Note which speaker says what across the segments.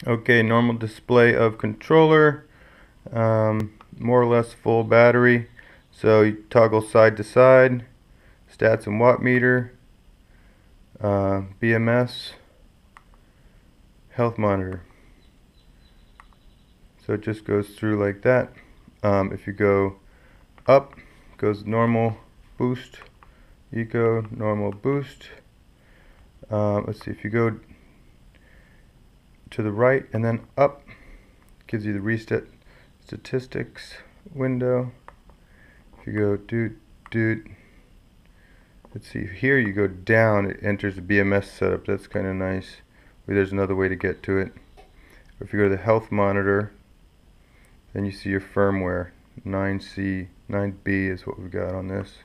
Speaker 1: Okay, normal display of controller, more or less full battery. So you toggle side to side, stats and watt meter, BMS, health monitor. So it just goes through like that. If you go up, goes normal, boost, eco, normal, boost. Let's see, if you go to the right and then up, gives you the reset statistics window. If you go doot, let's see, here you go down, it enters the BMS setup. That's kind of nice. There's another way to get to it. If you go to the health monitor, then you see your firmware. 9B is what we've got on this.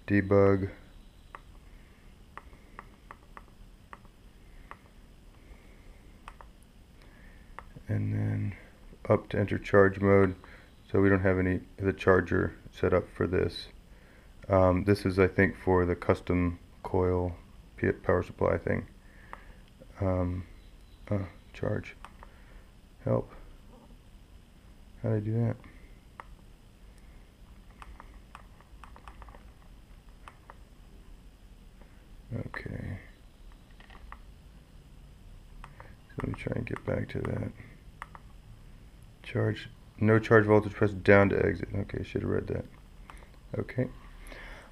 Speaker 1: Debug. And then up to enter charge mode. So we don't have any the charger set up for this. This is, I think, for the custom coil power supply thing. Charge. Help. How do I do that? Okay. So let me try and get back to that. Charge. No charge voltage, press down to exit. Okay, should have read that. Okay.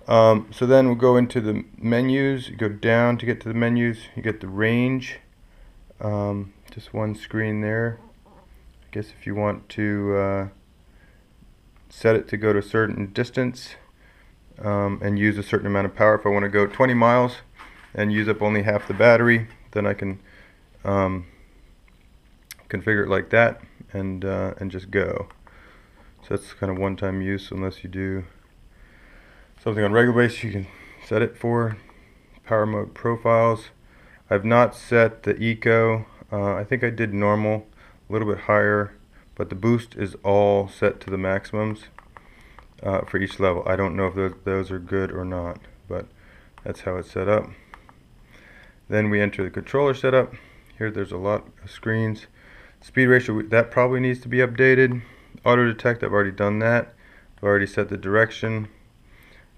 Speaker 1: So then we'll go into the menus. You go down to get to the menus. You get the range. Just one screen there. I guess if you want to set it to go to a certain distance and use a certain amount of power. If I want to go 20 miles and use up only half the battery, then I can configure it like that and just go. So that's kind of one-time use unless you do something on regular basis. You can set it for power mode profiles. I've not set the eco. I think I did normal, a little bit higher, but the boost is all set to the maximums for each level. I don't know if those are good or not, but that's how it's set up. Then we enter the controller setup. Here there's a lot of screens. Speed ratio, that probably needs to be updated. Auto detect, I've already done that. I've already set the direction.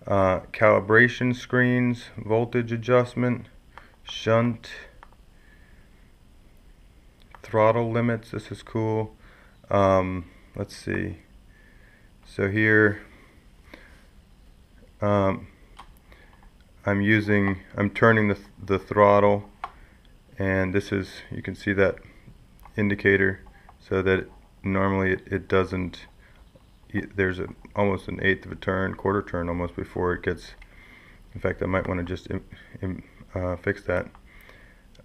Speaker 1: Calibration screens, voltage adjustment, shunt, throttle limits. This is cool. Let's see. So here I'm turning the throttle, and this is, you can see that indicator, so that normally it doesn't, there's almost an eighth of a turn, quarter turn almost before it gets, in fact I might want to just fix that.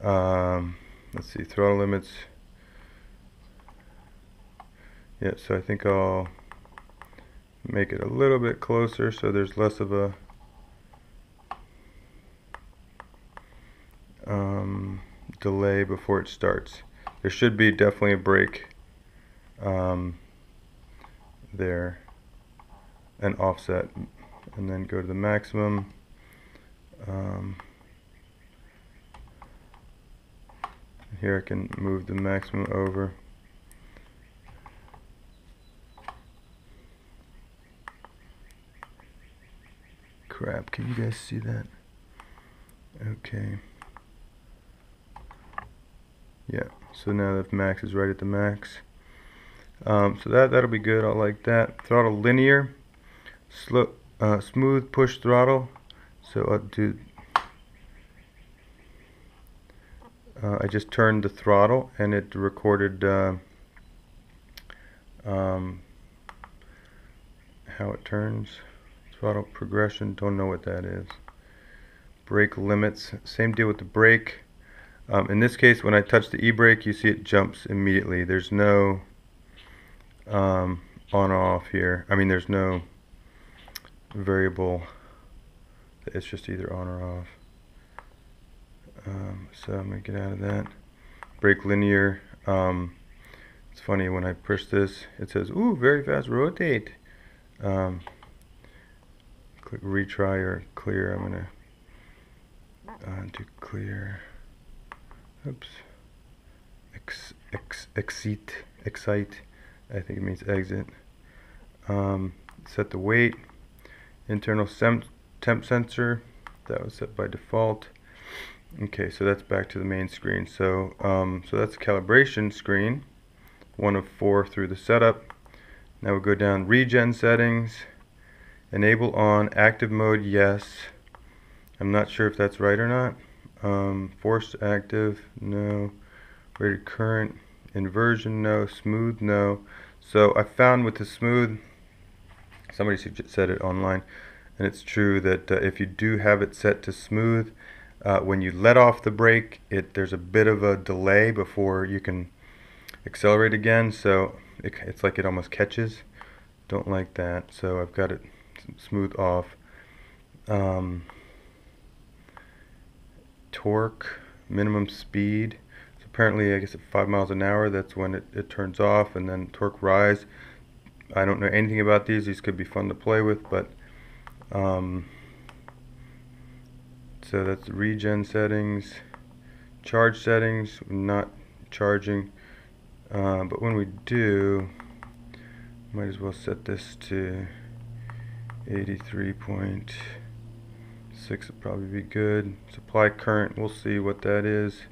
Speaker 1: Let's see, throttle limits. Yeah, so I think I'll make it a little bit closer so there's less of a delay before it starts. There should be definitely a break there, an offset, and then go to the maximum. Here I can move the maximum over. Crap, can you guys see that? Okay. Yeah, so now the max is right at the max. So that'll be good. I like that. Throttle linear, slow, smooth push throttle. So I'll do. I just turned the throttle and it recorded how it turns. Throttle progression. Don't know what that is. Brake limits. Same deal with the brake. In this case, when I touch the e-brake, you see it jumps immediately. There's no on off here. I mean, there's no variable. It's just either on or off. So I'm going to get out of that. Brake linear. It's funny, when I push this, it says, ooh, very fast rotate. Click retry or clear. I'm going to do clear. Oops. excite, I think it means exit. Set the weight, internal temp sensor, that was set by default. Okay, so that's back to the main screen. So so that's the calibration screen, 1 of 4 through the setup. Now we'll go down regen settings, enable on, active mode yes. I'm not sure if that's right or not. Forced active, no. Rated current, inversion, no. Smooth, no. So I found with the smooth, somebody said it online, and it's true that if you do have it set to smooth, when you let off the brake, there's a bit of a delay before you can accelerate again, so it's like it almost catches. Don't like that, so I've got it smooth off. Torque, minimum speed. So apparently, I guess at 5 miles an hour, that's when it turns off, and then torque rise. I don't know anything about these. These could be fun to play with, but so that's regen settings, charge settings, not charging, but when we do, might as well set this to 83.6 would probably be good. Supply current, we'll see what that is.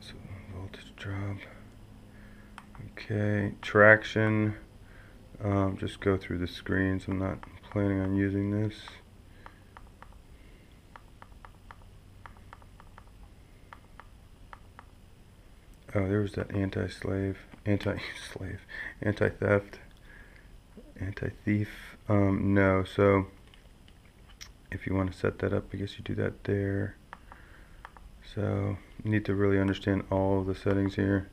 Speaker 1: So voltage drop. Okay, traction. Just go through the screens. I'm not planning on using this. Oh, there was that anti-theft, anti-thief. No, so if you want to set that up, I guess you do that there. So you need to really understand all of the settings here.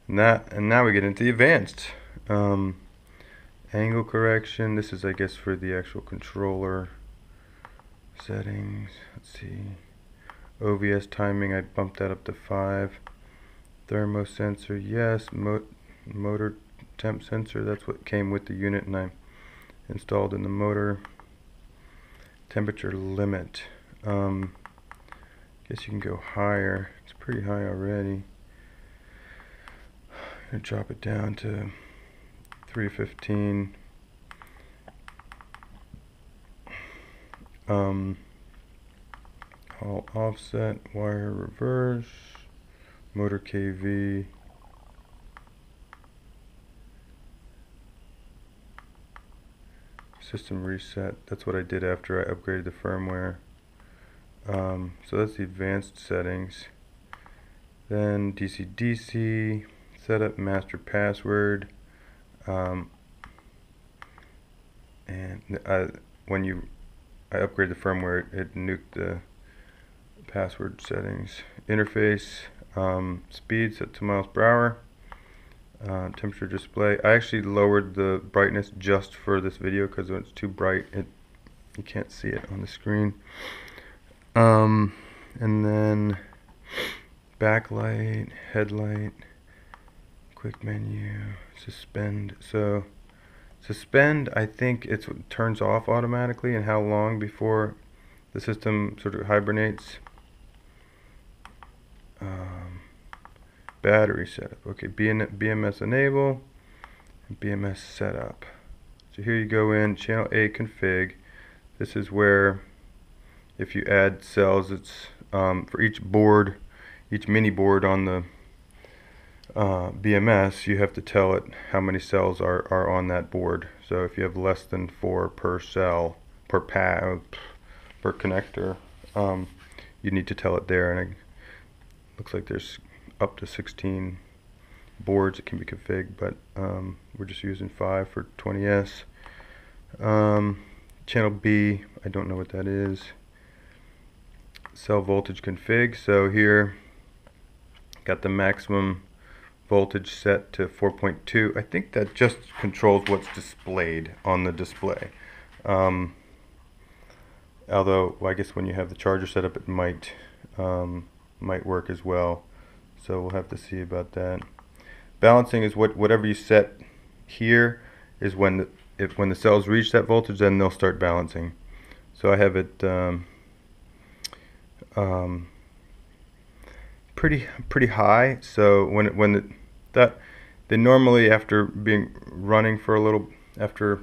Speaker 1: And now we get into the advanced. Angle correction. This is, I guess, for the actual controller settings. Let's see. OVS timing, I bumped that up to 5. Thermo sensor, yes. Motor temp sensor, that's what came with the unit and I installed in the motor. Temperature limit. Guess you can go higher. It's pretty high already. I'm gonna drop it down to 315. All offset, wire reverse, motor KV. System reset. That's what I did after I upgraded the firmware. So that's the advanced settings. Then DC-DC, setup master password. And when I upgraded the firmware, it nuked the password settings. Interface, speed set to miles per hour. Temperature display. I actually lowered the brightness just for this video because when it's too bright, you can't see it on the screen. And then backlight, headlight, quick menu, suspend. So suspend, I think it turns off automatically, and how long before the system sort of hibernates. Battery setup. Okay, BMS enable and BMS setup. So here you go in channel A config. This is where if you add cells, it's for each board, each mini board on the BMS, you have to tell it how many cells are on that board. So if you have less than 4 per cell, per connector, you need to tell it there, and it looks like there's up to 16 boards that can be configured, but we're just using 5 for 20S. Channel B, I don't know what that is. Cell voltage config. So here, got the maximum voltage set to 4.2. I think that just controls what's displayed on the display. Although, well, I guess when you have the charger set up, it might work as well. So we'll have to see about that. Balancing is whatever you set here is when the cells reach that voltage, then they'll start balancing. So I have it pretty high. So they normally, after being running for a little, after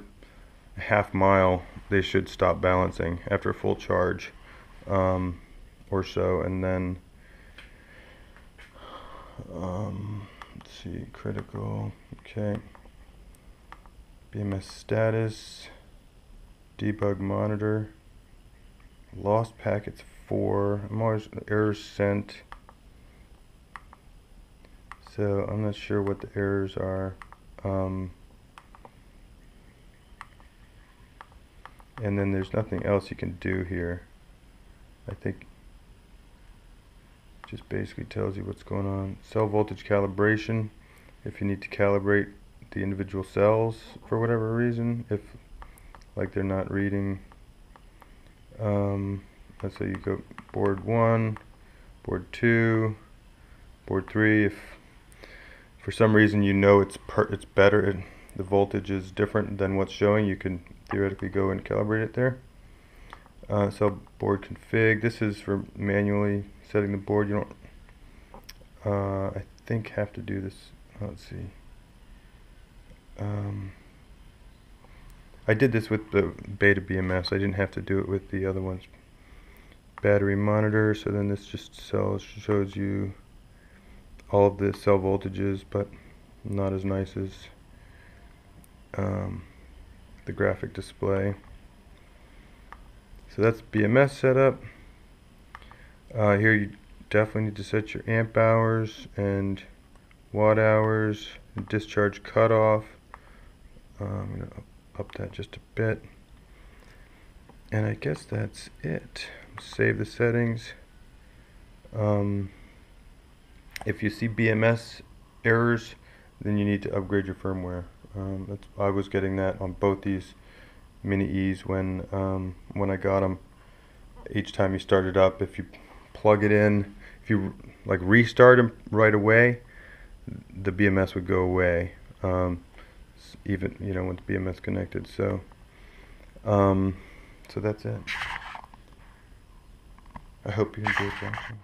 Speaker 1: a half mile, they should stop balancing after a full charge or so, and then let's see, critical, okay, BMS status, debug monitor, lost packets 4, I'm always errors sent, so I'm not sure what the errors are. And then there's nothing else you can do here. I think it just basically tells you what's going on. Cell voltage calibration, if you need to calibrate the individual cells for whatever reason, if like they're not reading. Let's say you go board 1, board 2, board 3. If for some reason you know it's better, the voltage is different than what's showing, you can theoretically go and calibrate it there. So board config, this is for manually setting the board. You don't, I think, have to do this. Let's see. I did this with the beta BMS. I didn't have to do it with the other ones. Battery monitor, so then this just shows you all of the cell voltages, but not as nice as the graphic display. So that's BMS setup. Here you definitely need to set your amp hours and watt hours and discharge cutoff. I'm going to up that just a bit. And I guess that's it. Save the settings. If you see BMS errors, then you need to upgrade your firmware. I was getting that on both these Mini E's when I got them. Each time you start it up, if you plug it in, if you like restart them right away, the BMS would go away. Even with the BMS connected. So that's it. I hope you enjoyed watching.